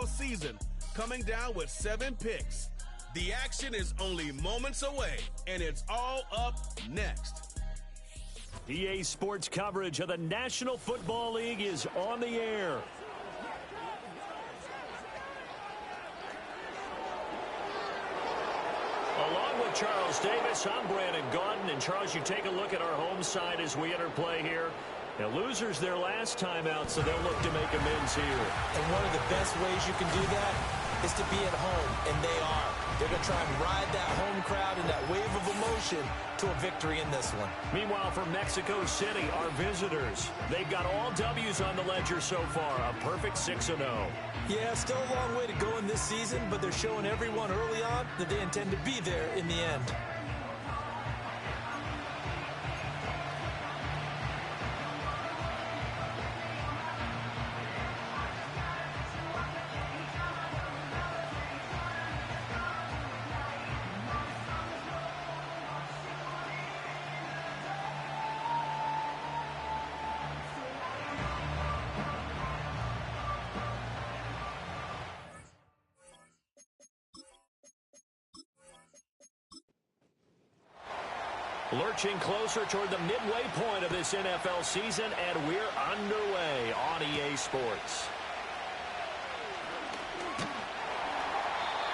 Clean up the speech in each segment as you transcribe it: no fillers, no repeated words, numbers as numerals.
all season, coming down with 7 picks. The action is only moments away, and it's all up next. EA Sports coverage of the National Football League is on the air. Along with Charles Davis, I'm Brandon Gaudin. And Charles, you take a look at our home side as we enter play here. The losers their last time out, so they'll look to make amends here. And one of the best ways you can do that is to be at home, and they are. They're going to try and ride that home crowd and that wave of emotion to a victory in this one. Meanwhile, for Mexico City, our visitors, they've got all W's on the ledger so far, a perfect 6-0. Yeah, still a long way to go in this season, but they're showing everyone early on that they intend to be there in the end. Lurching closer toward the midway point of this NFL season, and we're underway on EA Sports.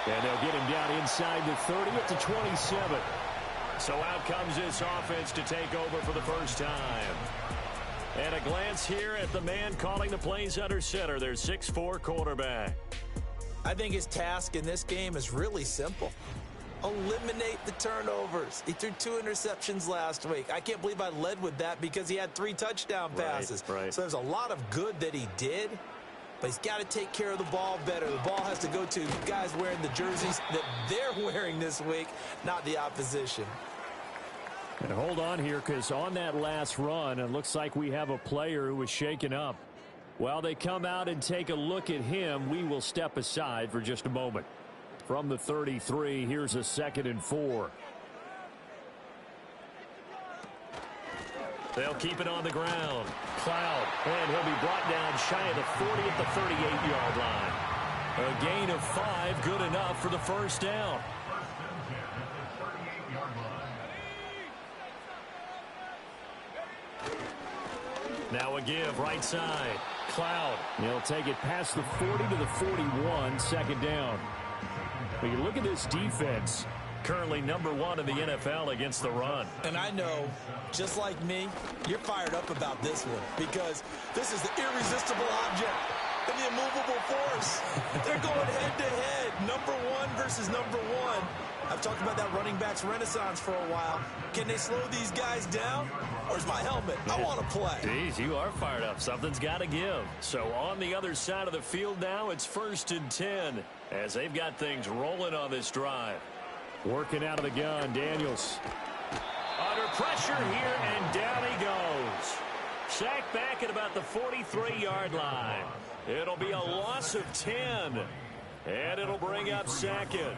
And they'll get him down inside the 30 at the 27. So out comes this offense to take over for the first time. And a glance here at the man calling the plays under center, their 6'4" quarterback. I think his task in this game is really simple. Eliminate the turnovers. He threw 2 interceptions last week. I can't believe I led with that because he had 3 touchdown passes. Right. So there's a lot of good that he did, but he's got to take care of the ball better. The ball has to go to guys wearing the jerseys that they're wearing this week, not the opposition. And hold on here, because on that last run, it looks like we have a player who was shaken up. While they come out and take a look at him, we will step aside for just a moment. From the 33, here's a 2nd and 4. They'll keep it on the ground. Cloud, and he'll be brought down shy of the 40 at the 38-yard line. A gain of 5, good enough for the first down. Now a give, right side. Cloud, he'll take it past the 40 to the 41, 2nd down. When you look at this defense, currently #1 in the NFL against the run. And I know, just like me, you're fired up about this one because this is the irresistible object and the immovable force. They're going head-to-head, #1 versus #1. I've talked about that running backs renaissance for a while. Can they slow these guys down? Where's my helmet? I want to play. Geez, you are fired up. Something's got to give. So on the other side of the field now, it's 1st and 10 as they've got things rolling on this drive. Working out of the gun, Daniels. Under pressure here, and down he goes. Sacked back at about the 43-yard line. It'll be a loss of 10, and it'll bring up 2nd.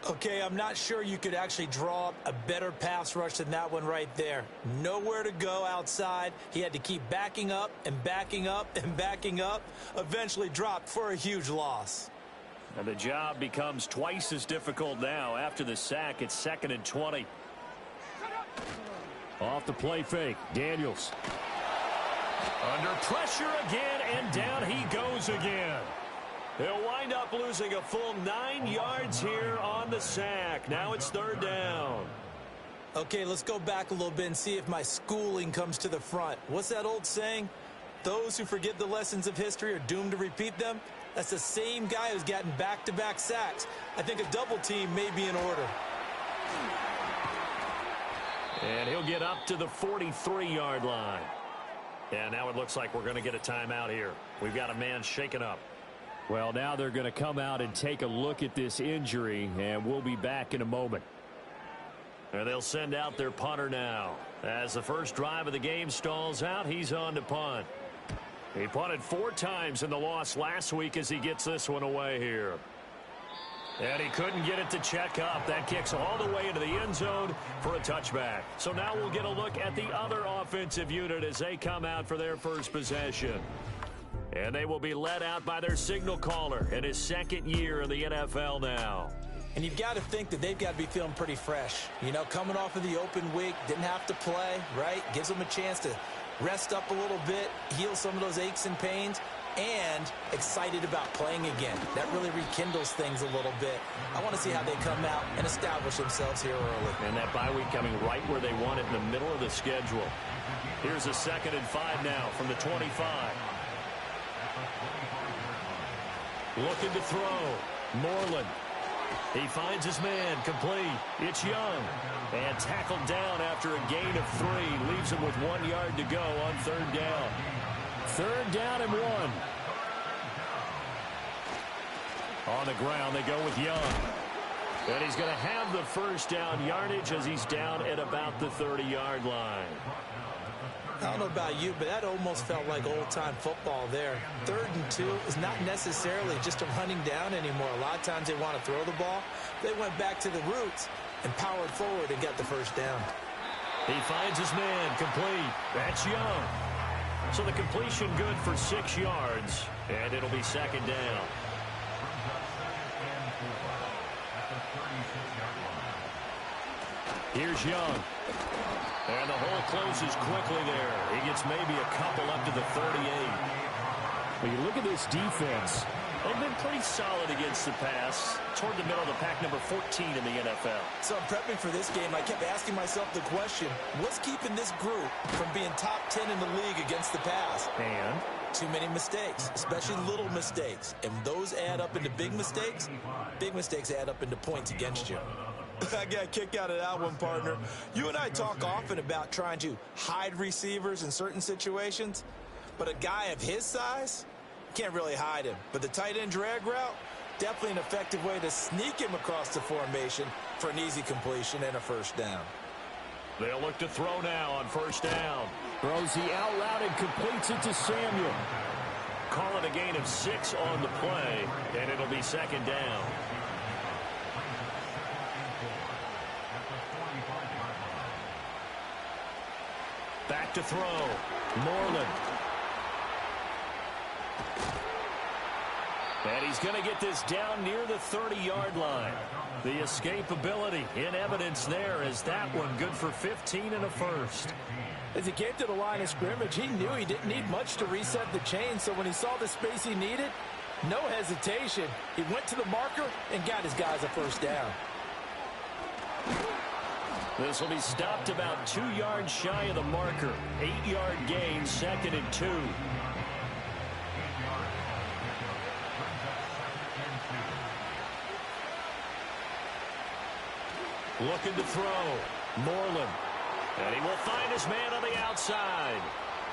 Okay, I'm not sure you could actually draw up a better pass rush than that one right there. Nowhere to go outside. He had to keep backing up and backing up and backing up. Eventually dropped for a huge loss. And the job becomes twice as difficult now. After the sack, it's 2nd and 20. Off the play fake, Daniels. Under pressure again, and down he goes again. He'll wind up losing a full 9 yards here on the sack. Now it's 3rd down. Okay, let's go back a little bit and see if my schooling comes to the front. What's that old saying? Those who forget the lessons of history are doomed to repeat them. That's the same guy who's gotten back-to-back sacks. I think a double team may be in order. And he'll get up to the 43-yard line. And now it looks like we're going to get a timeout here. We've got a man shaken up. Well, now they're going to come out and take a look at this injury, and we'll be back in a moment. And they'll send out their punter now. As the first drive of the game stalls out, he's on to punt. He punted 4 times in the loss last week as he gets this one away here. And he couldn't get it to check up. That kicks all the way into the end zone for a touchback. So now we'll get a look at the other offensive unit as they come out for their first possession. And they will be led out by their signal caller in his second year in the NFL now. And you've got to think that they've got to be feeling pretty fresh. You know, coming off of the open week, didn't have to play, right? Gives them a chance to rest up a little bit, heal some of those aches and pains, and excited about playing again. That really rekindles things a little bit. I want to see how they come out and establish themselves here early. And that bye week coming right where they want it in the middle of the schedule. Here's a 2nd and 5 now from the 25. Looking to throw. Moreland. He finds his man, complete. It's Young. And tackled down after a gain of 3. Leaves him with 1 yard to go on 3rd down. 3rd down and 1. On the ground, they go with Young. And he's going to have the 1st down yardage as he's down at about the 30-yard line. I don't know about you, but that almost felt like old-time football there. 3rd and 2 is not necessarily just a running down anymore. A lot of times they want to throw the ball. They went back to the roots and powered forward and got the 1st down. He finds his man, complete. That's Young. So the completion good for 6 yards, and it'll be 2nd down. Here's Young. And the hole closes quickly there. He gets maybe a couple up to the 38. When you look at this defense, they've been pretty solid against the pass. Toward the middle of the pack, number 14 in the NFL. So I'm prepping for this game. I kept asking myself the question, what's keeping this group from being top 10 in the league against the pass? And too many mistakes, especially little mistakes. And those add up into big mistakes. Big mistakes add up into points against you. I got a kick out of that one, partner. You and I talk often about trying to hide receivers in certain situations, but a guy of his size can't really hide him. But the tight end drag route, definitely an effective way to sneak him across the formation for an easy completion and a 1st down. They'll look to throw now on 1st down. throws the out route and completes it to Samuel. Call it a gain of 6 on the play, and it'll be 2nd down. Back to throw. Moreland. And he's going to get this down near the 30-yard line. The escapability in evidence there as that one good for 15 and a 1st. As he came to the line of scrimmage, he knew he didn't need much to reset the chain, so when he saw the space he needed, no hesitation. He went to the marker and got his guys a 1st down. This will be stopped about 2 yards shy of the marker. 8-yard gain, 2nd and 2. Looking to throw. Moreland. And he will find his man on the outside.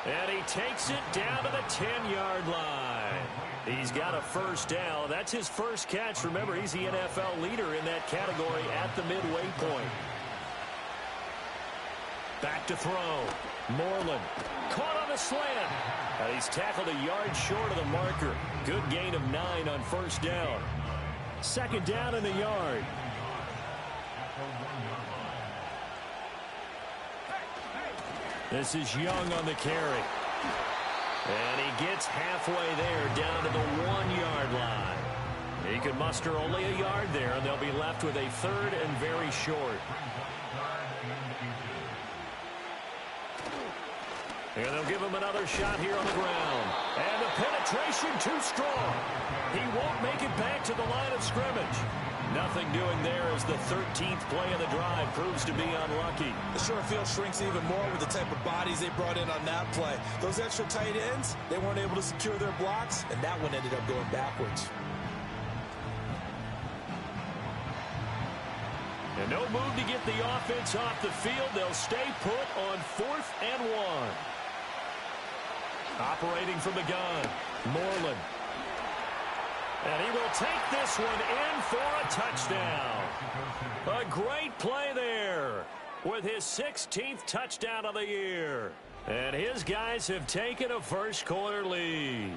And he takes it down to the 10-yard line. He's got a 1st down. That's his first catch. Remember, he's the NFL leader in that category at the midway point. Back to throw. Moreland. Caught on a slant. And he's tackled a yard short of the marker. Good gain of 9 on 1st down. 2nd down in the yard. This is Young on the carry. And he gets halfway there down to the 1-yard line. He could muster only a yard there, and they'll be left with a 3rd and very short. And they'll give him another shot here on the ground. And the penetration too strong. He won't make it back to the line of scrimmage. Nothing doing there as the 13th play of the drive proves to be unlucky. The short field shrinks even more with the type of bodies they brought in on that play. Those extra tight ends, they weren't able to secure their blocks, and that one ended up going backwards. And no move to get the offense off the field. They'll stay put on 4th and 1. Operating from the gun, Moreland. And he will take this one in for a touchdown. A great play there with his 16th touchdown of the year. And his guys have taken a first-quarter lead.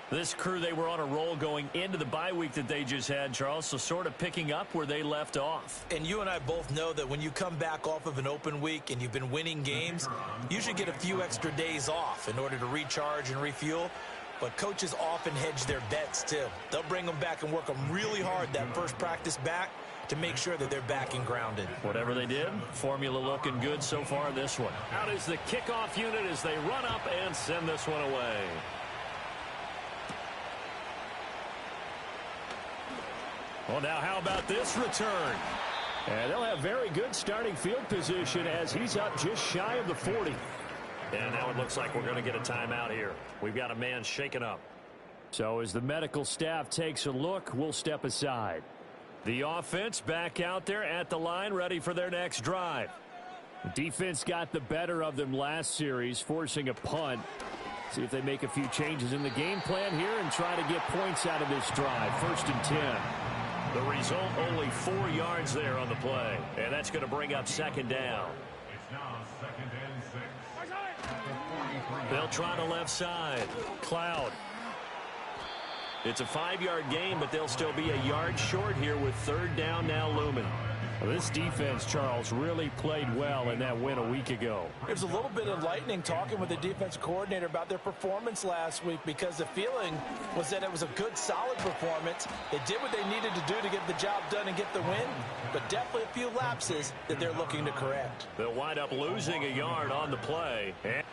This crew, they were on a roll going into the bye week that they just had, Charles, so sort of picking up where they left off. And you and I both know that when you come back off of an open week and you've been winning games, you should get a few extra days off in order to recharge and refuel. but coaches often hedge their bets too. They'll bring them back and work them really hard that first practice back to make sure that they're back and grounded. Whatever they did, formula looking good so far in this one. Out is the kickoff unit as they run up and send this one away. Well, now how about this return? And they'll have very good starting field position as he's up just shy of the 40. And now it looks like we're going to get a timeout here. We've got a man shaken up. So as the medical staff takes a look, we'll step aside. The offense back out there at the line, ready for their next drive. Defense got the better of them last series, forcing a punt. See if they make a few changes in the game plan here and try to get points out of this drive. 1st and 10. The result, only 4 yards there on the play. And that's going to bring up 2nd down. It's now 2nd and 6. They'll try the left side. Cloud. It's a 5-yard gain, but they'll still be a yard short here with 3rd down now looming. Well, this defense, Charles, really played well in that win a week ago. It was a little bit enlightening talking with the defense coordinator about their performance last week because the feeling was that it was a good, solid performance. They did what they needed to do to get the job done and get the win, but definitely a few lapses that they're looking to correct. They'll wind up losing a yard on the play. And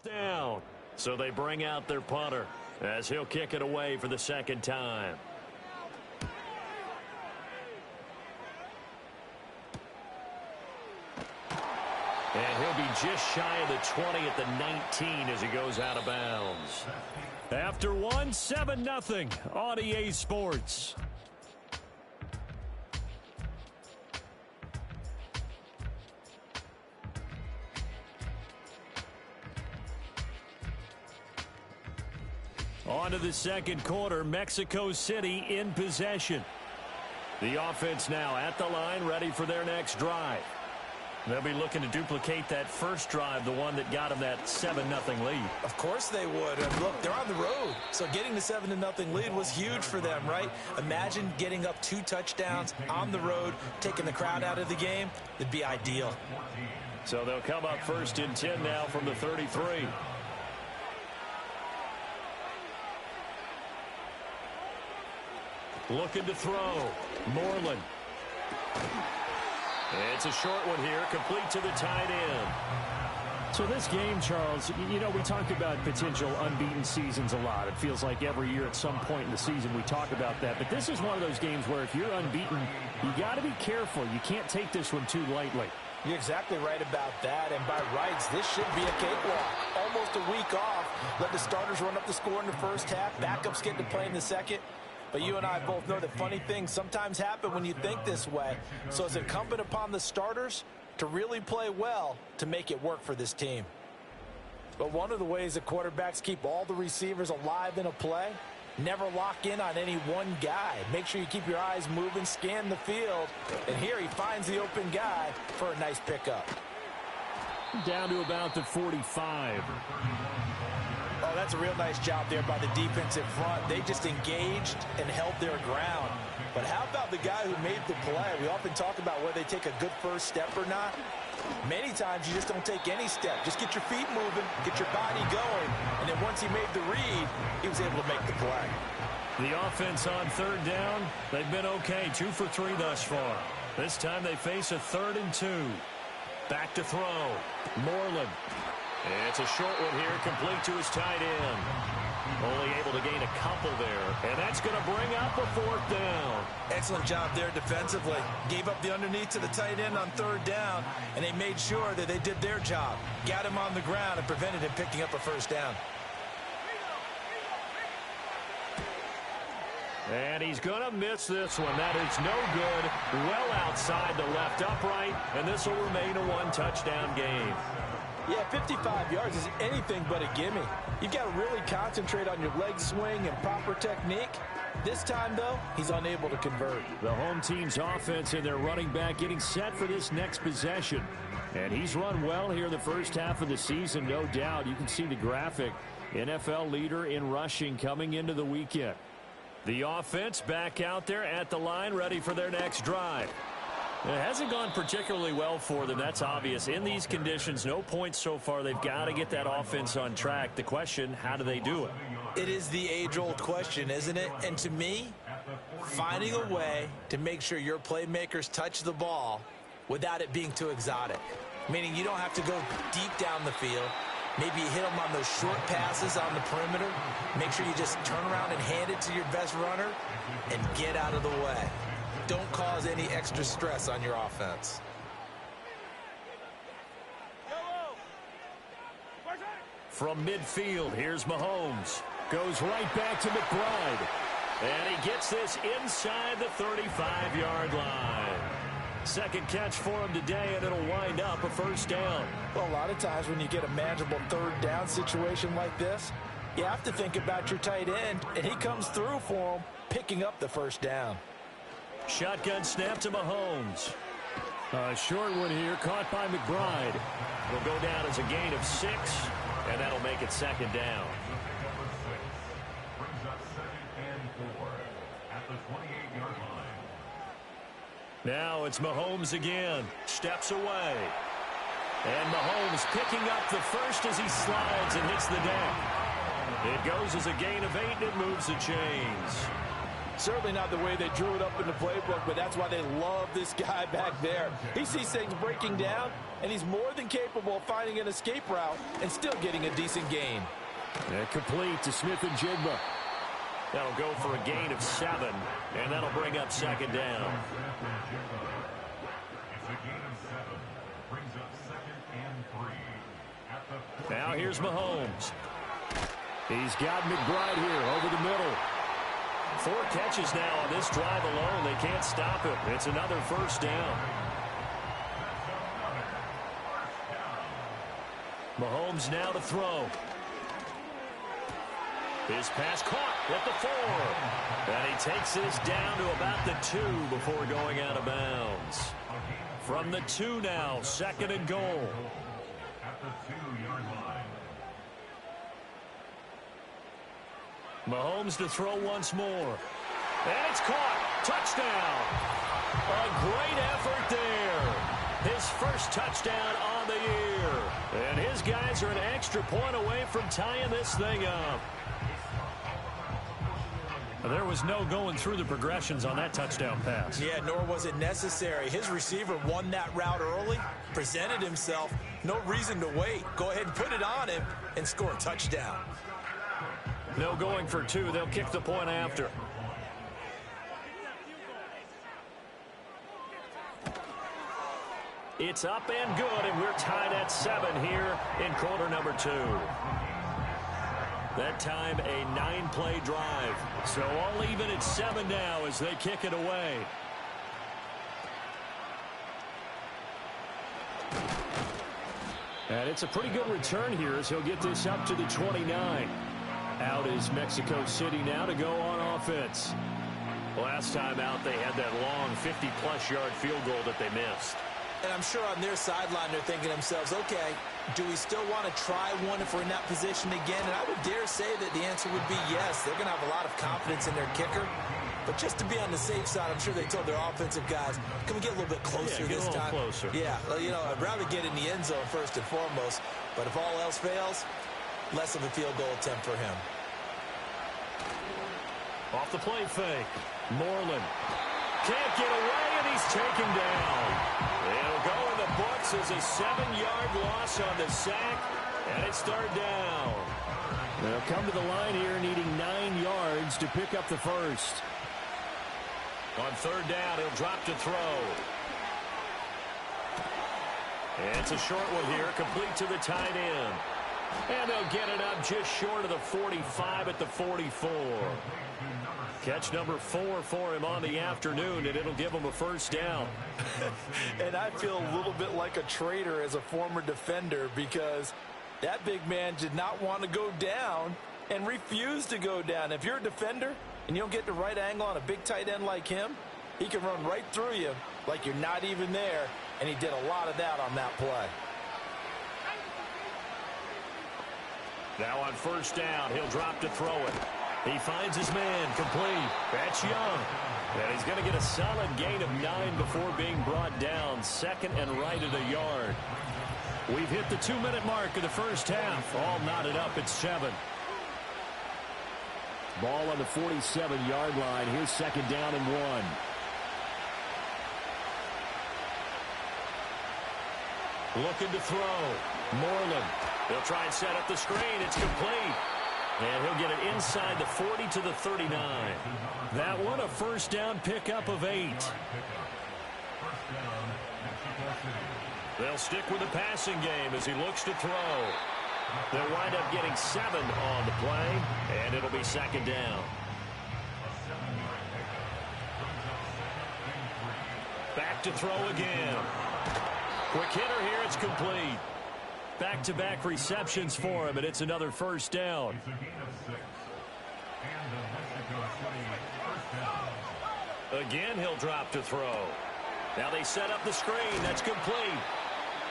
down. So they bring out their punter as he'll kick it away for the 2nd time. And he'll be just shy of the 20 at the 19 as he goes out of bounds. After one, 7-0 on EA Sports. On to the 2nd quarter, Mexico City in possession. The offense now at the line, ready for their next drive. They'll be looking to duplicate that first drive, the one that got them that 7-0 lead. Of course they would. And look, they're on the road. So getting the 7-0 lead was huge for them, right? Imagine getting up 2 touchdowns on the road, taking the crowd out of the game. It'd be ideal. So they'll come up 1st and 10 now from the 33. Looking to throw. Moreland. It's a short one here, complete to the tight end. So this game, Charles, you know, we talk about potential unbeaten seasons a lot. It feels like every year at some point in the season we talk about that. But this is one of those games where if you're unbeaten, you got to be careful. You can't take this one too lightly. You're exactly right about that. And by rights, this should be a cakewalk. Almost a week off. Let the starters run up the score in the first half. Backups get to play in the second. But you and I both know that funny things sometimes happen when you think this way. So it's incumbent upon the starters to really play well to make it work for this team. But one of the ways that quarterbacks keep all the receivers alive in a play, never lock in on any one guy. Make sure you keep your eyes moving, scan the field. And here he finds the open guy for a nice pickup. Down to about the 45. Oh, that's a real nice job there by the defensive front. They just engaged and held their ground. But how about the guy who made the play? We often talk about whether they take a good first step or not. Many times you just don't take any step. Just get your feet moving, get your body going, and then once he made the read, he was able to make the play. The offense on 3rd down, they've been okay, 2 for 3 thus far. This time they face a 3rd and 2. Back to throw. Moreland. It's a short one here, complete to his tight end. Only able to gain a couple there, and that's going to bring up a 4th down. Excellent job there defensively. Gave up the underneath to the tight end on 3rd down, and they made sure that they did their job. Got him on the ground and prevented him picking up a 1st down. And he's going to miss this one. That is no good. Well outside the left upright, and this will remain a 1-touchdown game. Yeah, 55 yards is anything but a gimme. You've got to really concentrate on your leg swing and proper technique. This time, though, he's unable to convert. The home team's offense and their running back getting set for this next possession. And he's run well here the first half of the season, no doubt. You can see the graphic. NFL leader in rushing coming into the weekend. The offense back out there at the line, ready for their next drive. It hasn't gone particularly well for them. That's obvious. In these conditions, no points so far. They've got to get that offense on track. The question, how do they do it? It is the age-old question, isn't it? And to me, finding a way to make sure your playmakers touch the ball without it being too exotic. Meaning you don't have to go deep down the field. Maybe you hit them on those short passes on the perimeter. Make sure you just turn around and hand it to your best runner and get out of the way. Don't cause any extra stress on your offense. From midfield, here's Mahomes. Goes right back to McBride. And he gets this inside the 35-yard line. Second catch for him today, and it'll wind up a first down. Well, a lot of times when you get a manageable third down situation like this, you have to think about your tight end, and he comes through for him, picking up the first down. Shotgun snap to Mahomes. A short one here, caught by McBride. Will go down as a gain of 6, and that'll make it second down. Now it's Mahomes again. Steps away. And Mahomes picking up the first as he slides and hits the deck. It goes as a gain of 8, and it moves the chains. Certainly not the way they drew it up in the playbook, but that's why they love this guy back there. He sees things breaking down, and he's more than capable of finding an escape route and still getting a decent gain. And complete to Smith and Jigba. That'll go for a gain of 7, and that'll bring up second down. Now here's Mahomes. He's got McBride here over the middle. 4 catches now on this drive alone. They can't stop it. It's another first down. Mahomes now to throw. His pass caught at the 4. And he takes this down to about the 2 before going out of bounds. From the 2 now, second and goal. Mahomes to throw once more. And it's caught. Touchdown. A great effort there. His first touchdown on the year. And his guys are an extra point away from tying this thing up. There was no going through the progressions on that touchdown pass. Yeah, nor was it necessary. His receiver won that route early, presented himself. No reason to wait. Go ahead and put it on him and score a touchdown. No going for 2. They'll kick the point after. It's up and good, and we're tied at 7 here in quarter number 2. That time, a 9-play drive. So all even at 7 now as they kick it away. And it's a pretty good return here as he'll get this up to the 29. Out is Mexico City now to go on offense. Last time out, they had that long 50-plus yard field goal that they missed. And I'm sure on their sideline they're thinking to themselves, okay, do we still want to try one if we're in that position again? And I would dare say that the answer would be yes. They're going to have a lot of confidence in their kicker. But just to be on the safe side, I'm sure they told their offensive guys, can we get a little bit closer this time? Closer. Yeah, well, you know, I'd rather get in the end zone first and foremost. But if all else fails, less of a field goal attempt for him. Off the play fake. Moreland can't get away, and he's taken down. It'll go in the books as a 7-yard loss on the sack, and it's third down. They'll come to the line here needing 9 yards to pick up the first. On third down, he'll drop to throw. It's a short one here, complete to the tight end. And they'll get it up just short of the 45 at the 44. Catch number 4 for him on the afternoon, and it'll give him a first down. And I feel a little bit like a traitor as a former defender because that big man did not want to go down and refused to go down. If you're a defender and you don't get the right angle on a big tight end like him, he can run right through you like you're not even there, and he did a lot of that on that play. Now on first down, he'll drop to throw it. He finds his man, complete. That's Young. And he's going to get a solid gain of 9 before being brought down. Second and right at a yard. We've hit the 2-minute mark of the first half. All knotted up at 7. Ball on the 47-yard line. Here's second down and 1. Looking to throw. Moreland. They'll try and set up the screen. It's complete. And he'll get it inside the 40 to the 39. That one a first down pickup of 8. They'll stick with the passing game as he looks to throw. They'll wind up getting 7 on the play, and it'll be second down. Back to throw again. Quick hitter here, it's complete. Back-to-back receptions for him, and it's another first down. Again, he'll drop to throw. Now they set up the screen. That's complete.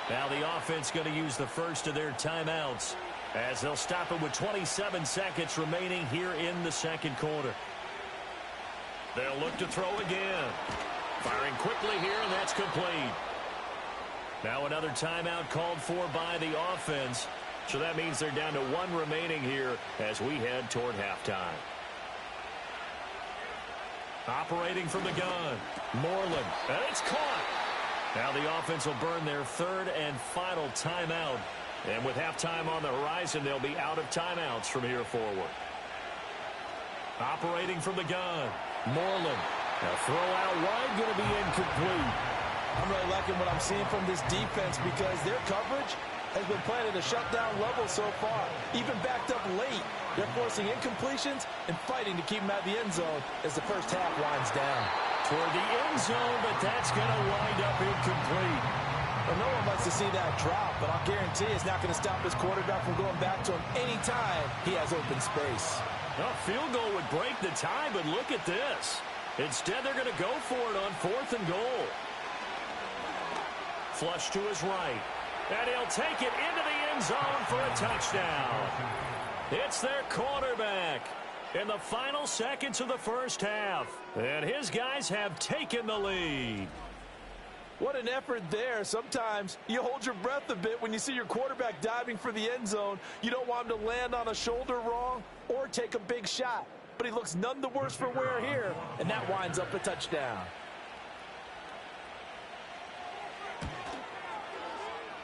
Now the offense going to use the first of their timeouts as they'll stop it with 27 seconds remaining here in the second quarter. They'll look to throw again. Firing quickly here, and that's complete. Now another timeout called for by the offense. So that means they're down to 1 remaining here as we head toward halftime. Operating from the gun. Moreland. And it's caught. Now the offense will burn their third and final timeout. And with halftime on the horizon, they'll be out of timeouts from here forward. Operating from the gun. Moreland. Now throw out wide, going to be incomplete. I'm really liking what I'm seeing from this defense because their coverage has been playing at a shutdown level so far. Even backed up late, they're forcing incompletions and fighting to keep them out of the end zone as the first half winds down. Toward the end zone, but that's going to wind up incomplete. Well, no one likes to see that drop, but I'll guarantee it's not going to stop his quarterback from going back to him anytime he has open space. A field goal would break the tie, but look at this. Instead, they're going to go for it on 4th and goal. Flush to his right. And he'll take it into the end zone for a touchdown. It's their quarterback in the final seconds of the first half. And his guys have taken the lead. What an effort there. Sometimes you hold your breath a bit when you see your quarterback diving for the end zone. You don't want him to land on a shoulder wrong or take a big shot. But he looks none the worse for wear here, and that winds up a touchdown.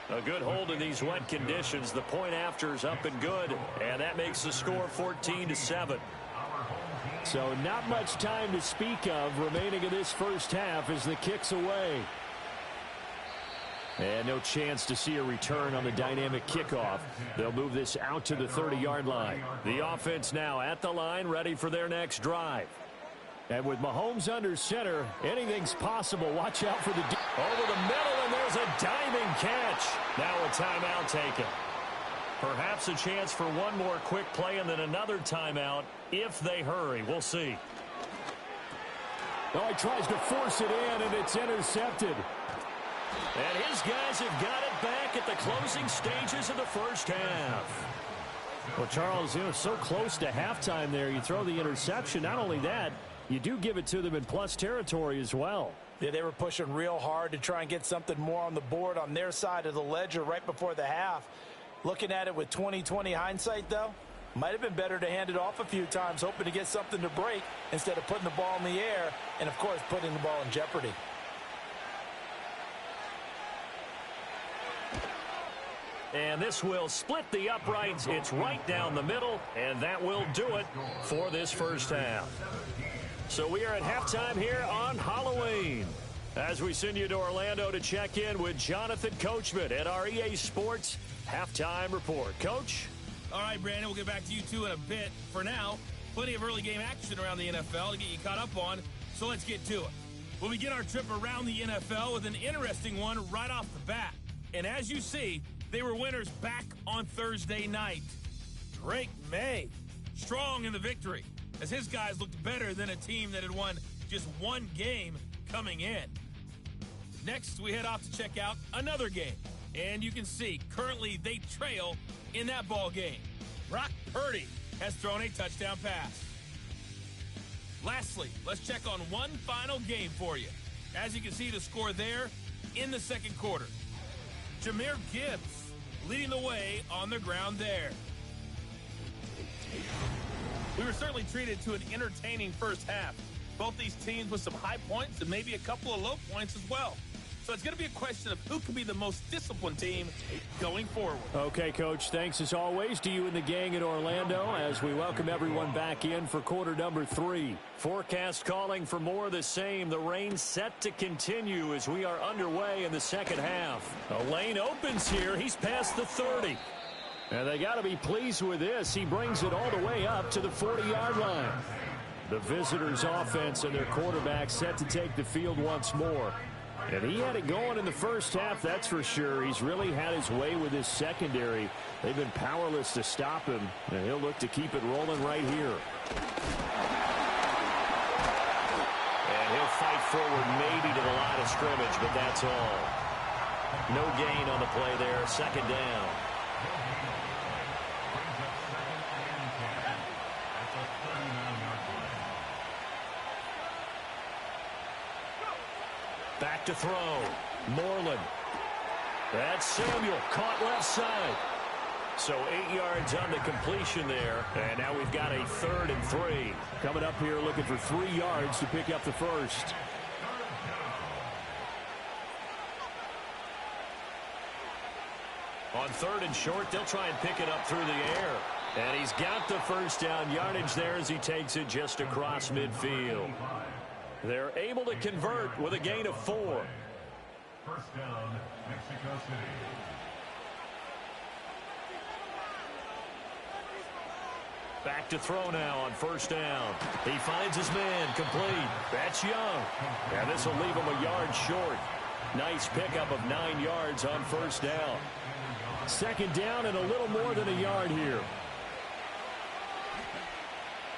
A good hold in these wet conditions. The point after is up and good, and that makes the score 14-7. So not much time to speak of remaining in this first half as the kick's away. And no chance to see a return on the dynamic kickoff. They'll move this out to the 30-yard line. The offense now at the line, ready for their next drive. And with Mahomes under center, anything's possible. Watch out for the over the middle, and there's a diving catch. Now a timeout taken. Perhaps a chance for one more quick play and then another timeout if they hurry. We'll see. Oh, he tries to force it in, and it's intercepted. And his guys have got it back at the closing stages of the first half. Well, Charles, so close to halftime there. You throw the interception. Not only that, you do give it to them in plus territory as well. Yeah, they were pushing real hard to try and get something more on the board on their side of the ledger right before the half. Looking at it with 20/20 hindsight, though, might have been better to hand it off a few times, hoping to get something to break instead of putting the ball in the air and, of course, putting the ball in jeopardy. And this will split the uprights. It's right down the middle, and that will do it for this first half. So we are at halftime here on Halloween as we send you to Orlando to check in with Jonathan Coachman at our EA Sports Halftime Report. Coach? All right, Brandon, we'll get back to you two in a bit. For now, plenty of early game action around the NFL to get you caught up on, so let's get to it. We'll begin our trip around the NFL with an interesting one right off the bat. And as you see, they were winners back on Thursday night. Drake May, strong in the victory, as his guys looked better than a team that had won just one game coming in. Next, we head off to check out another game. And you can see, currently they trail in that ball game. Brock Purdy has thrown a touchdown pass. Lastly, let's check on one final game for you. As you can see the score there in the second quarter. Jahmyr Gibbs leading the way on the ground there. We were certainly treated to an entertaining first half. Both these teams with some high points and maybe a couple of low points as well. So it's going to be a question of who can be the most disciplined team going forward. Okay, Coach, thanks as always to you and the gang in Orlando as we welcome everyone back in for quarter number 3. Forecast calling for more of the same. The rain set to continue as we are underway in the second half. A lane opens here. He's past the 30. And they got to be pleased with this. He brings it all the way up to the 40-yard line. The visitors' offense and their quarterback set to take the field once more. And he had it going in the first half, that's for sure. He's really had his way with his secondary. They've been powerless to stop him, and he'll look to keep it rolling right here. And he'll fight forward maybe to the line of scrimmage, but that's all. No gain on the play there, second down. Back to throw. Moreland. That's Samuel. Caught left side. So 8 yards on the completion there. And now we've got a 3rd and 3. Coming up here looking for 3 yards to pick up the first. On 3rd and short, they'll try and pick it up through the air. And he's got the first down yardage there as he takes it just across midfield. They're able to convert with a gain of 4. First down, Mexico City. Back to throw now on first down. He finds his man complete. That's Young. And this will leave him a yard short. Nice pickup of 9 yards on first down. Second down and a little more than a yard here.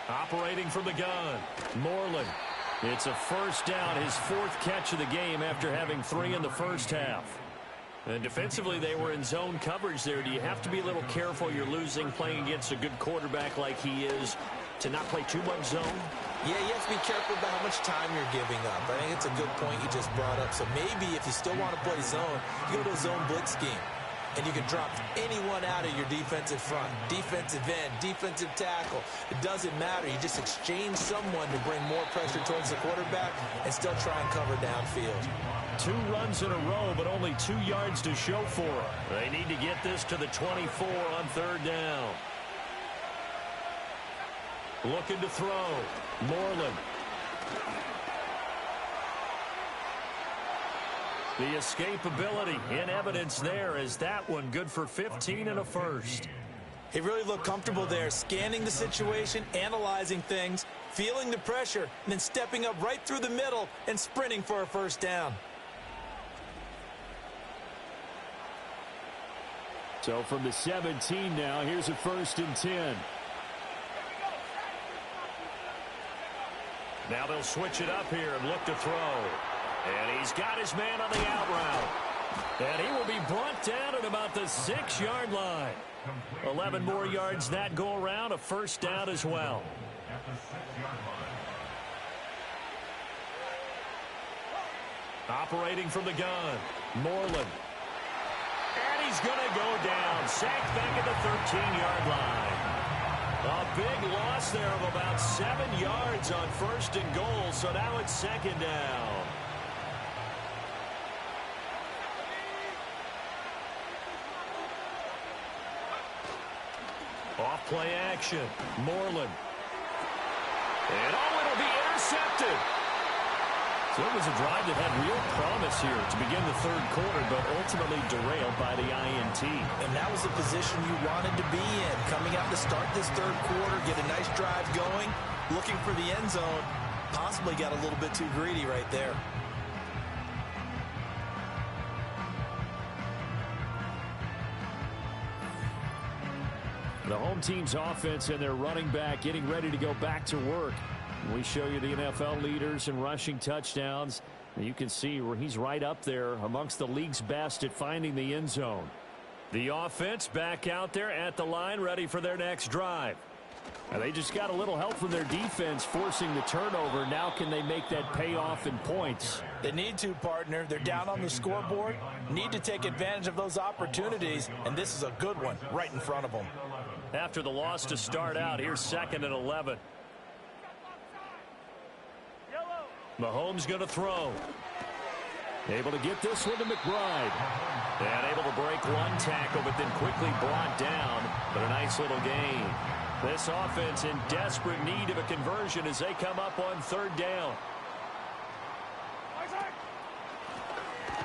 Operating from the gun. Moreland. It's a first down, his 4th catch of the game after having 3 in the first half. And defensively, they were in zone coverage there. Do you have to be a little careful you're losing playing against a good quarterback like he is to not play too much zone? Yeah, you have to be careful about how much time you're giving up. I think it's a good point you just brought up. So maybe if you still want to play zone, you go to a zone blitz scheme. And you can drop anyone out of your defensive front, defensive end, defensive tackle. It doesn't matter. You just exchange someone to bring more pressure towards the quarterback and still try and cover downfield. 2 runs in a row, but only 2 yards to show for it. They need to get this to the 24 on 3rd down. Looking to throw. Moreland. The escapability in evidence there is that one good for 15 and a first. He really looked comfortable there, scanning the situation, analyzing things, feeling the pressure, and then stepping up right through the middle and sprinting for a first down. So from the 17 now, here's a 1st and 10. Now they'll switch it up here and look to throw. And he's got his man on the out route. And he will be brought down at about the 6-yard line. 11 more yards that go around, a first down as well. At the 6-yard line. Operating from the gun. Moreland. And he's going to go down. Sacked back at the 13-yard line. A big loss there of about 7 yards on 1st and goal. So now it's 2nd down. Off play action. Moreland. And it'll be intercepted. So it was a drive that had real promise here to begin the 3rd quarter, but ultimately derailed by the INT. And that was the position you wanted to be in. Coming out to start this 3rd quarter, get a nice drive going, looking for the end zone. Possibly got a little bit too greedy right there. The home team's offense and their running back getting ready to go back to work. We show you the NFL leaders in rushing touchdowns. You can see where he's right up there amongst the league's best at finding the end zone. The offense back out there at the line, ready for their next drive. Now they just got a little help from their defense forcing the turnover. Now can they make that pay off in points? They need to, partner. They're down on the scoreboard. Need to take advantage of those opportunities, and this is a good one right in front of them. After the loss to start out, here's 2nd and 11. Mahomes going to throw. Able to get this one to McBride. And able to break one tackle, but then quickly brought down. But a nice little gain. This offense in desperate need of a conversion as they come up on 3rd down.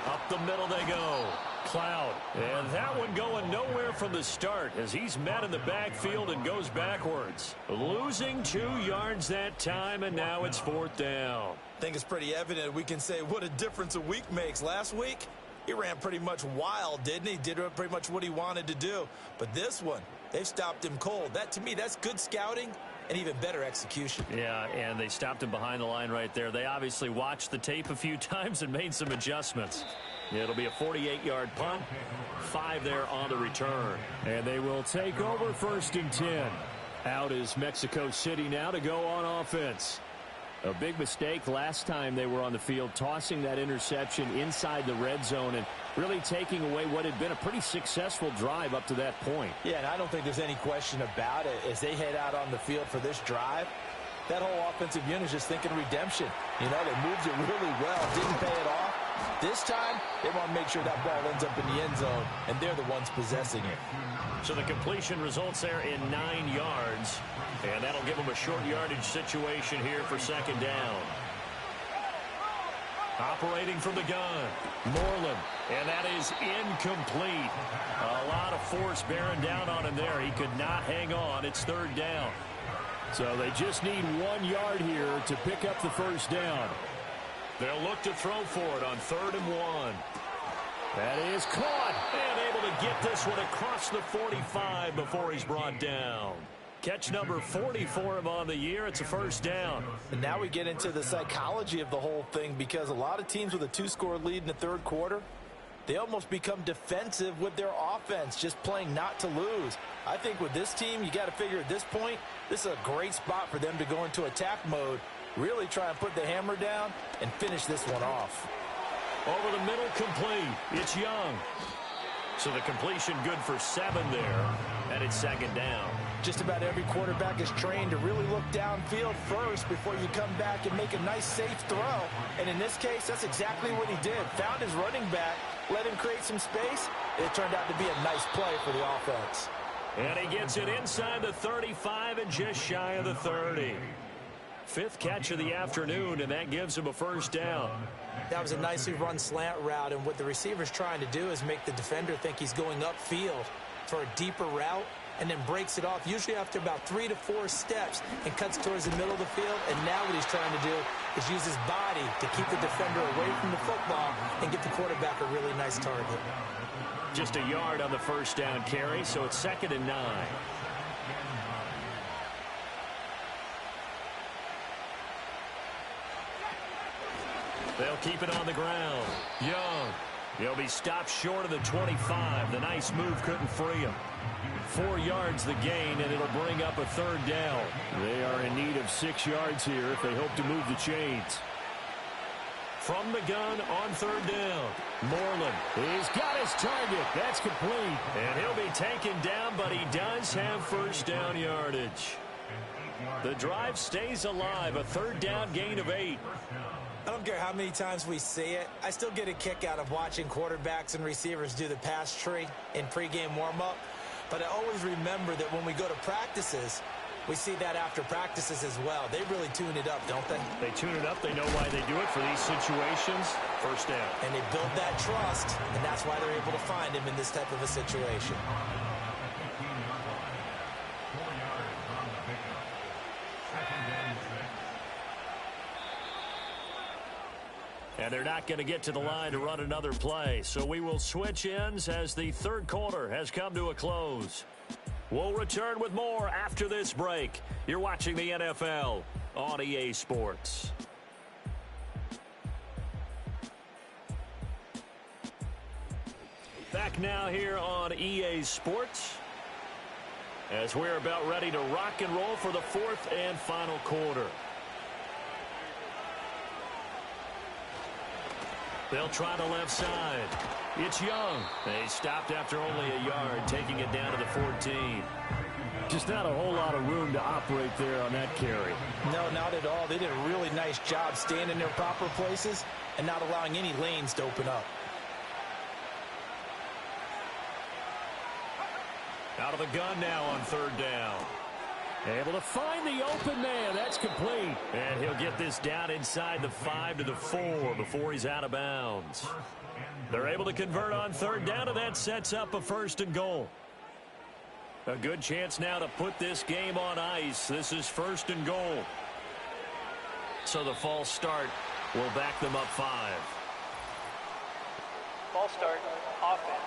Up the middle they go. Cloud. And that one going nowhere from the start as he's met in the backfield and goes backwards. Losing 2 yards that time, and now it's 4th down. I think it's pretty evident. We can say what a difference a week makes. Last week, he ran pretty much wild, didn't he? Did pretty much what he wanted to do. But this one, they've stopped him cold. That, to me, that's good scouting and even better execution. Yeah, and they stopped him behind the line right there. They obviously watched the tape a few times and made some adjustments. It'll be a 48-yard punt. 5 there on the return. And they will take over 1st and 10. Out is Mexico City now to go on offense. A big mistake last time they were on the field, tossing that interception inside the red zone and really taking away what had been a pretty successful drive up to that point. Yeah, and I don't think there's any question about it. As they head out on the field for this drive, that whole offensive unit is just thinking redemption. You know, they moved it really well, didn't pay it off. This time, they want to make sure that ball ends up in the end zone, and they're the ones possessing it. So the completion results there in 9 yards, and that'll give them a short yardage situation here for 2nd down. Operating from the gun, Moreland, and that is incomplete. A lot of force bearing down on him there. He could not hang on. It's 3rd down. So they just need 1 yard here to pick up the 1st down. They'll look to throw for it on 3rd and 1. That is caught. And able to get this one across the 45 before he's brought down. Catch number 40 for him on the year. It's a 1st down. And now we get into the psychology of the whole thing, because a lot of teams with a 2-score lead in the 3rd quarter, they almost become defensive with their offense, just playing not to lose. I think with this team, you got to figure at this point, this is a great spot for them to go into attack mode, really try and put the hammer down and finish this one off. Over the middle, complete. It's Young. So the completion good for 7 there, and it's 2nd down. Just about every quarterback is trained to really look downfield first before you come back and make a nice, safe throw. And in this case, that's exactly what he did. Found his running back, let him create some space. It turned out to be a nice play for the offense. And he gets it inside the 35 and just shy of the 30. 5th catch of the afternoon, and that gives him a 1st down. That was a nicely run slant route, and what the receiver's trying to do is make the defender think he's going upfield for a deeper route, and then breaks it off, usually after about 3 to 4 steps, and cuts towards the middle of the field. And now what he's trying to do is use his body to keep the defender away from the football and get the quarterback a really nice target. Just a yard on the 1st down carry, so it's 2nd and 9. They'll keep it on the ground. Young. He'll be stopped short of the 25. The nice move couldn't free him. 4 yards the gain, and it'll bring up a 3rd down. They are in need of 6 yards here if they hope to move the chains. From the gun on 3rd down. Moreland. He's got his target. That's complete. And he'll be taken down, but he does have 1st down yardage. The drive stays alive. A 3rd down gain of 8. I don't care how many times we see it. I still get a kick out of watching quarterbacks and receivers do the pass tree in pregame warm-up. But I always remember that when we go to practices, we see that after practices as well. They really tune it up, don't they? They tune it up. They know why they do it for these situations. 1st down. And they build that trust, and that's why they're able to find him in this type of a situation. And they're not going to get to the line to run another play. So we will switch ends as the 3rd quarter has come to a close. We'll return with more after this break. You're watching the NFL on EA Sports. Back now here on EA Sports. as we're about ready to rock and roll for the fourth and final quarter. They'll try the left side. It's Young. They stopped after only a yard, taking it down to the 14. Just not a whole lot of room to operate there on that carry. No, not at all. They did a really nice job staying in their proper places and not allowing any lanes to open up. Out of the gun now on third down. Able to find the open man. That's complete. And he'll get this down inside the 5 to the 4 before he's out of bounds. They're able to convert on third down, and that sets up a 1st and goal. A good chance now to put this game on ice. This is 1st and goal. So the false start will back them up 5. False start, offense.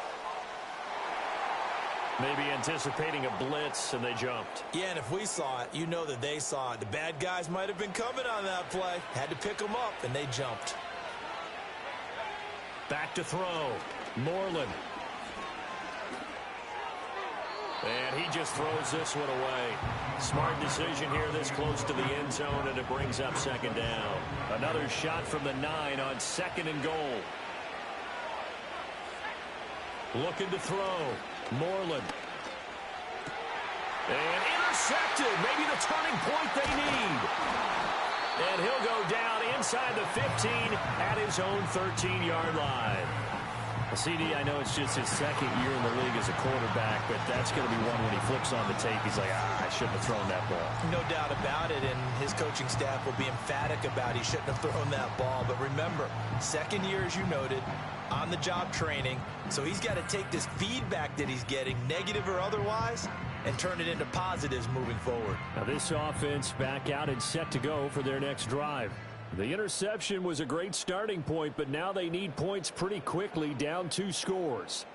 Maybe anticipating a blitz, and they jumped. Yeah, and if we saw it, you know that they saw it. The bad guys might have been coming on that play. Had to pick them up, and they jumped. Back to throw. Moreland. And he just throws this one away. Smart decision here this close to the end zone, and it brings up 2nd down. Another shot from the 9 on 2nd and goal. Looking to throw. Moreland. And intercepted. Maybe the turning point they need. And he'll go down inside the 15 at his own 13-yard line. CD, I know it's just his 2nd year in the league as a quarterback, but that's going to be one when he flips on the tape. He's like, I shouldn't have thrown that ball. No doubt about it, and his coaching staff will be emphatic about he shouldn't have thrown that ball. But remember, 2nd year, as you noted, on-the-job training. So he's got to take this feedback that he's getting, negative or otherwise, and turn it into positives moving forward. Now this offense back out and set to go for their next drive. The interception was a great starting point, but now they need points pretty quickly, down 2 scores.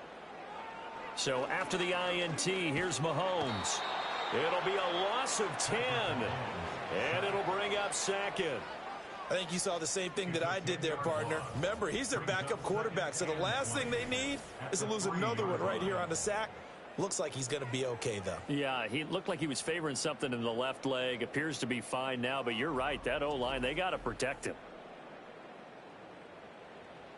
So after the INT, here's Mahomes. It'll be a loss of 10, and it'll bring up 2nd. I think you saw the same thing that I did there, partner. Remember, he's their backup quarterback, so the last thing they need is to lose another one right here on the sack. Looks like he's going to be okay, though. Yeah, he looked like he was favoring something in the left leg. Appears to be fine now, but you're right. That O-line, they got to protect him.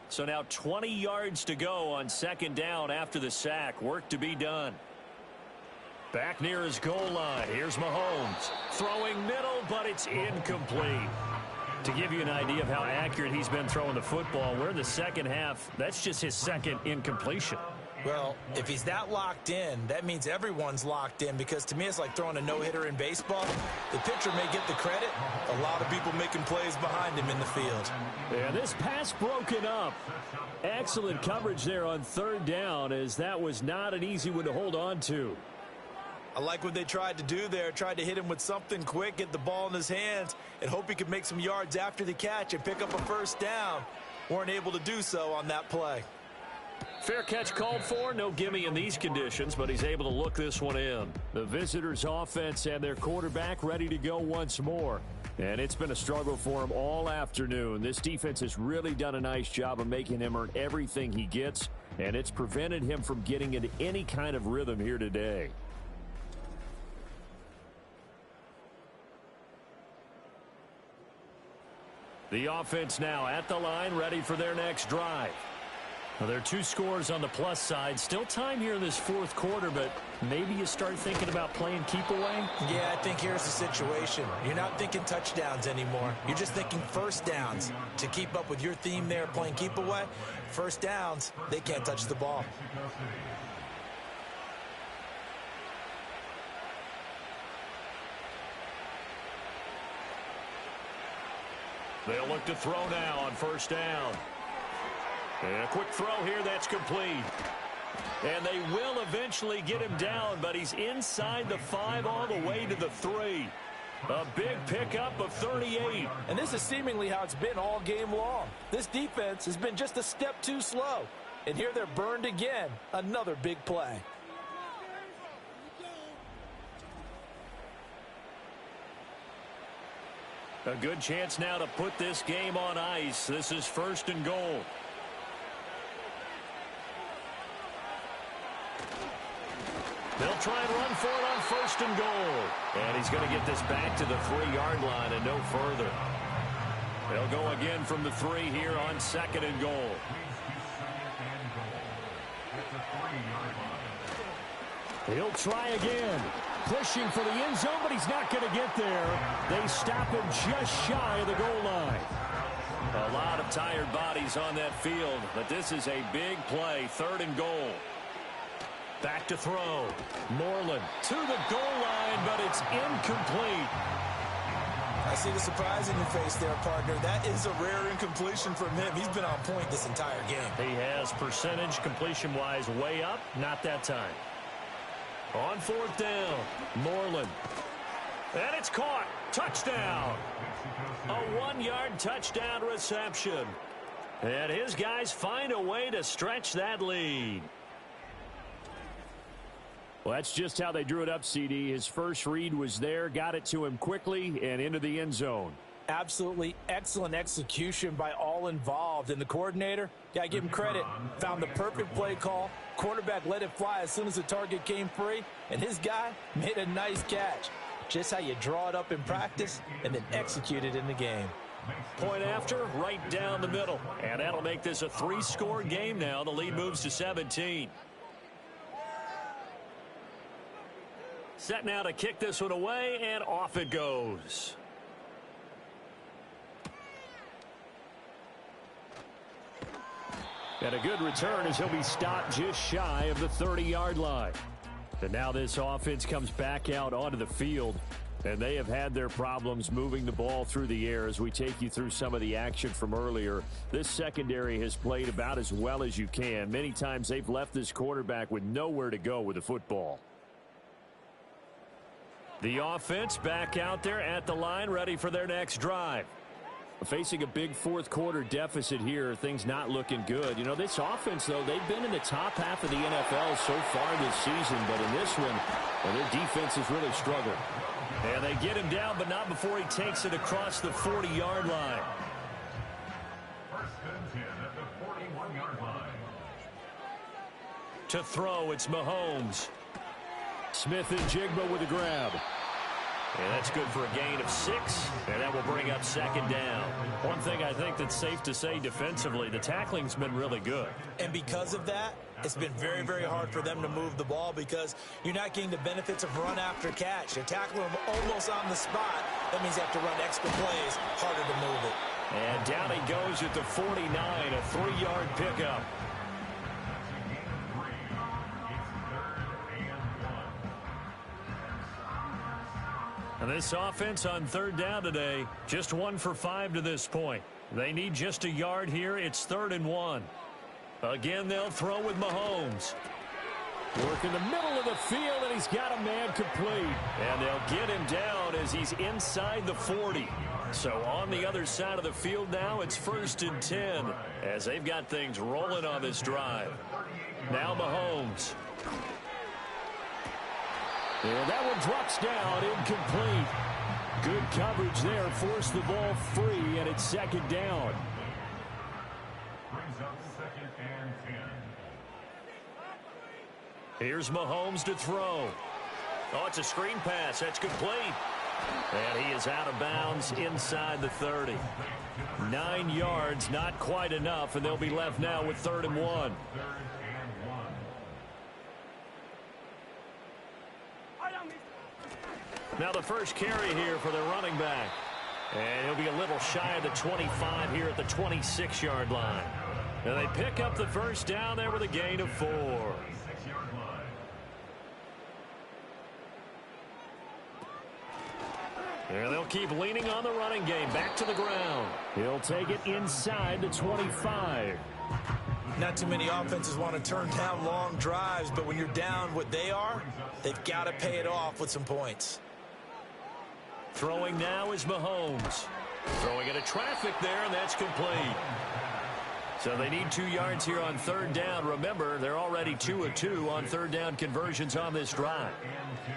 So now 20 yards to go on 2nd down after the sack. Work to be done. Back near his goal line. Here's Mahomes. Throwing middle, but it's incomplete. To give you an idea of how accurate he's been throwing the football, we're in the 2nd half. That's just his 2nd incompletion. Well, if he's that locked in, that means everyone's locked in, because to me it's like throwing a no-hitter in baseball. The pitcher may get the credit. A lot of people making plays behind him in the field. And this pass broken up. Excellent coverage there on 3rd down, as that was not an easy one to hold on to. I like what they tried to do there. Tried to hit him with something quick, get the ball in his hands, and hope he could make some yards after the catch and pick up a 1st down. Weren't able to do so on that play. Fair catch called for. No gimme in these conditions, but he's able to look this one in. The visitors' offense and their quarterback ready to go once more. And it's been a struggle for him all afternoon. This defense has really done a nice job of making him earn everything he gets, and it's prevented him from getting into any kind of rhythm here today. The offense now at the line, ready for their next drive. Well, there are 2 scores on the plus side. Still time here in this 4th quarter, but maybe you start thinking about playing keep away? Yeah, I think here's the situation. You're not thinking touchdowns anymore. You're just thinking 1st downs. To keep up with your theme there, playing keep away, 1st downs, they can't touch the ball. They'll look to throw now on 1st down. And a quick throw here, that's complete. And they will eventually get him down, but he's inside the 5 all the way to the 3. A big pickup of 38. And this is seemingly how it's been all game long. This defense has been just a step too slow. And here they're burned again. Another big play. A good chance now to put this game on ice. This is 1st and goal. They'll try and run for it on 1st and goal. And he's going to get this back to the 3-yard line and no further. They'll go again from the 3 here on 2nd and goal. He'll try again. Pushing for the end zone, but he's not going to get there. They stop him just shy of the goal line. A lot of tired bodies on that field, but this is a big play. 3rd and goal. Back to throw. Moreland to the goal line, but it's incomplete. I see the surprise in your face there, partner. That is a rare incompletion from him. He's been on point this entire game. He has percentage completion-wise way up. Not that time. On 4th down, Moreland. And it's caught. Touchdown. A 1-yard touchdown reception. And his guys find a way to stretch that lead. Well, that's just how they drew it up, CD. His first read was there, got it to him quickly, and into the end zone. Absolutely excellent execution by all involved. And the coordinator, got to give him credit, found the perfect play call. Quarterback let it fly as soon as the target came free, and his guy made a nice catch. Just how you draw it up in practice and then execute it in the game. Point after, right down the middle. And that'll make this a 3-score game now. The lead moves to 17. Set now to kick this one away, and off it goes. And a good return as he'll be stopped just shy of the 30-yard line. And now this offense comes back out onto the field, and they have had their problems moving the ball through the air as we take you through some of the action from earlier. This secondary has played about as well as you can. Many times they've left this quarterback with nowhere to go with the football. The offense back out there at the line, ready for their next drive. Facing a big fourth-quarter deficit here, things not looking good. You know, this offense, though, they've been in the top half of the NFL so far this season, but in this one, well, their defense has really struggled. And they get him down, but not before he takes it across the 40-yard line. 1st and 10 at the 41-yard line. To throw, it's Mahomes. Smith and Jigba with a grab. And that's good for a gain of 6, and that will bring up 2nd down. One thing I think that's safe to say defensively, the tackling's been really good. And because of that, it's been very, very hard for them to move the ball because you're not getting the benefits of run after catch. You're tackling them almost on the spot. That means you have to run extra plays, harder to move it. And down he goes at the 49, a 3-yard pickup. And this offense on 3rd down today, just 1 for 5 to this point. They need just a yard here. It's 3rd and 1. Again, they'll throw with Mahomes. Work in the middle of the field, and he's got a man complete. And they'll get him down as he's inside the 40. So on the other side of the field now, it's 1st and 10 as they've got things rolling on this drive. Now Mahomes. And that one drops down, incomplete. Good coverage there, forced the ball free, and it's 2nd down. Brings up 2nd and 10. Here's Mahomes to throw. Oh, it's a screen pass. That's complete. And he is out of bounds inside the 30. 9 yards, not quite enough, and they'll be left now with 3rd and 1. Now the first carry here for the running back. And he'll be a little shy of the 25 here at the 26-yard line. And they pick up the 1st down there with a gain of 4. And they'll keep leaning on the running game. Back to the ground. He'll take it inside the 25. Not too many offenses want to turn down long drives, but when you're down what they are, they've got to pay it off with some points. Throwing now is Mahomes. Throwing into traffic there, and that's complete. So they need 2 yards here on 3rd down. Remember, they're already 2 of 2 on 3rd down conversions on this drive.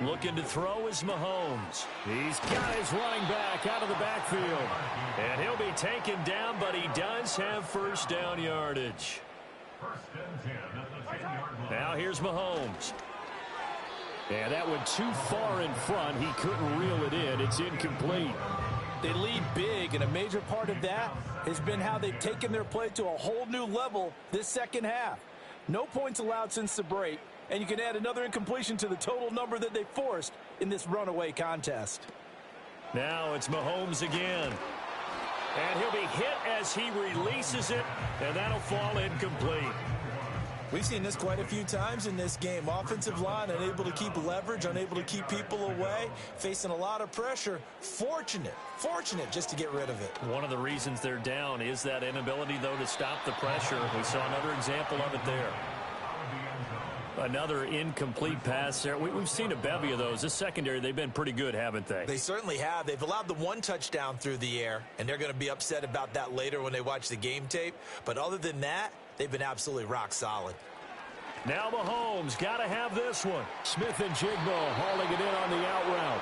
Looking to throw is Mahomes. He's got his running back out of the backfield. And he'll be taken down, but he does have 1st down yardage. 1st and 10 at the 10-yard line. Now here's Mahomes. And that went too far in front. He couldn't reel it in. It's incomplete. They lead big, and a major part of that has been how they've taken their play to a whole new level this second half. No points allowed since the break, and you can add another incompletion to the total number that they forced in this runaway contest. Now it's Mahomes again. And he'll be hit as he releases it, and that'll fall incomplete. We've seen this quite a few times in this game. Offensive line unable to keep leverage, unable to keep people away, facing a lot of pressure. Fortunate just to get rid of it. One of the reasons they're down is that inability, though, to stop the pressure. We saw another example of it there. Another incomplete pass there. We've seen a bevy of those. This secondary, they've been pretty good, haven't they? They certainly have. They've allowed the one touchdown through the air, and they're going to be upset about that later when they watch the game tape. But other than that, they've been absolutely rock solid. Now Mahomes got to have this one. Smith and Jigbo hauling it in on the out route.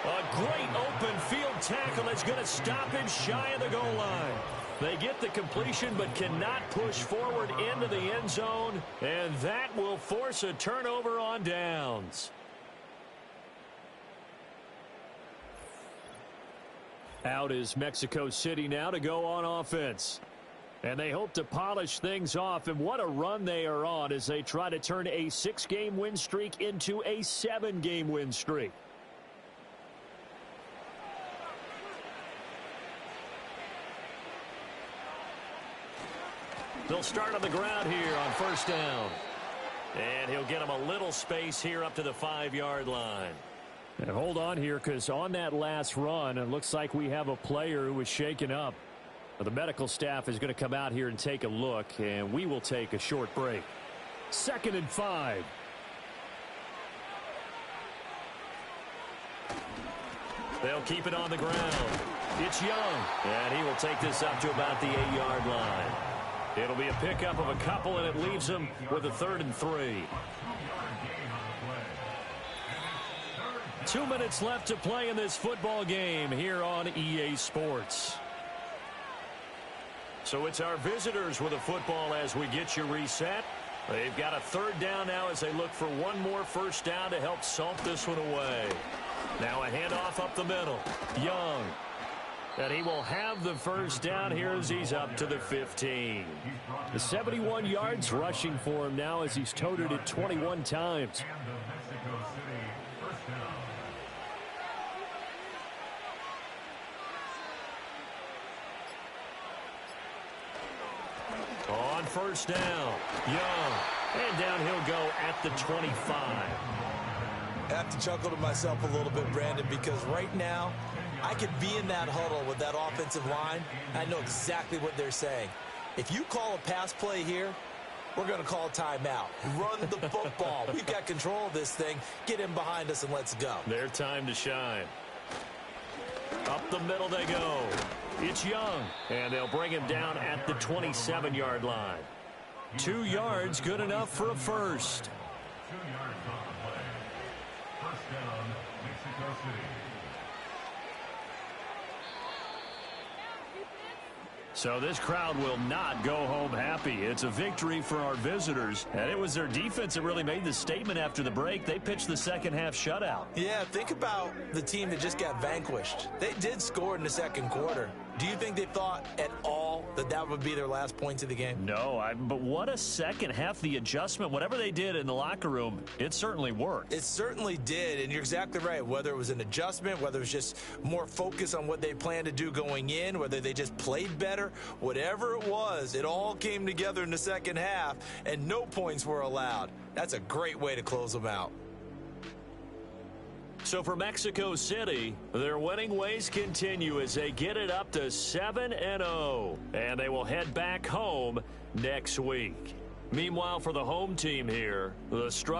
A great open field tackle that's going to stop him shy of the goal line. They get the completion but cannot push forward into the end zone, and that will force a turnover on downs. Out is Mexico City now to go on offense. And they hope to polish things off, and what a run they are on as they try to turn a 6-game win streak into a 7-game win streak. They'll start on the ground here on first down. And he'll get him a little space here up to the 5-yard line. And hold on here, because on that last run, it looks like we have a player who was shaken up. The medical staff is going to come out here and take a look, and we will take a short break. 2nd and 5. They'll keep it on the ground. It's Young, and he will take this up to about the 8-yard line. It'll be a pickup of a couple, and it leaves him with a 3rd and 3. 2 minutes left to play in this football game here on EA Sports. So it's our visitors with a football as we get you reset. They've got a 3rd down now as they look for one more first down to help salt this one away. Now a handoff up the middle. Young. And he will have the first down here as he's up to the 15. The 71 yards rushing for him now as he's toted it 21 times. On first down, Young. And down he'll go at the 25. I have to chuckle to myself a little bit, Brandon, because right now I could be in that huddle with that offensive line. I know exactly what they're saying. If you call a pass play here, we're going to call timeout. Run the football. We've got control of this thing. Get in behind us and let's go. Their time to shine. Up the middle they go. It's Young, and they'll bring him down at the 27-yard line. 2 yards, good enough for a first. 2 yards on the play. First down, Mexico City. So this crowd will not go home happy. It's a victory for our visitors, and it was their defense that really made the statement after the break. They pitched the second half shutout. Yeah, think about the team that just got vanquished. They did score in the second quarter. Do you think they thought at all that that would be their last points of the game? No, but what a second half. The adjustment, whatever they did in the locker room, it certainly worked. It certainly did, and you're exactly right. Whether it was an adjustment, whether it was just more focus on what they planned to do going in, whether they just played better, whatever it was, it all came together in the second half, and no points were allowed. That's a great way to close them out. So for Mexico City, their winning ways continue as they get it up to 7-0, and they will head back home next week. Meanwhile, for the home team here, the struggle